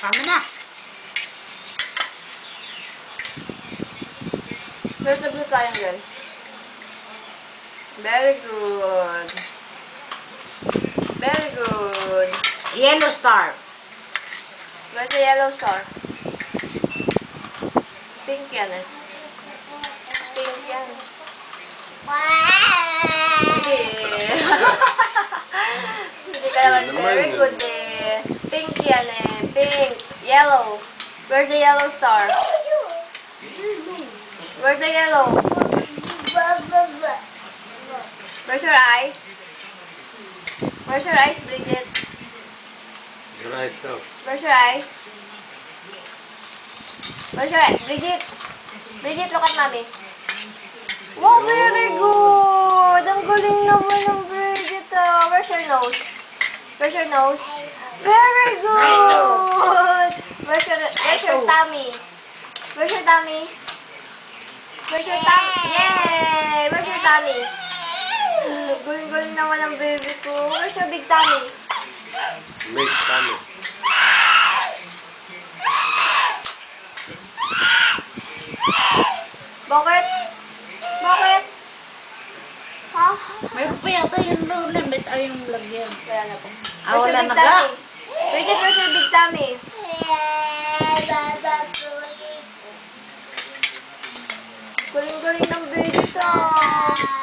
Tama na. Where's the blue triangle? Very good. Very good. Yellow star. Where's the yellow star? Pink yan eh. Pink yan. Hindi. Hindi ka naman very good eh. Pink yan eh. Pink. Yellow. Where's the yellow star? Where's the yellow? Where's your eyes? Where's your eyes, Bridget? Your eyes go. Where's your eyes? Where's your eyes? Bridget! Bridget, look at mommy. Wow, very good! Ang galing naman ng Bridget. Where's your nose? Where's your nose? Very good! Where's your tummy? Where's your tummy? Where's your tummy? Yay! Where's your tummy? Galing-galing naman ang baby ko. Where's your big tummy? Big tummy. Bakit? Bakit? Ha? Mayroon pa yata yung limit ay yung lagyan. Wala na po. Ah, wala Where's your na big ka? tummy? Bridget, where's your big tummy? Galing-galing ng Bridget.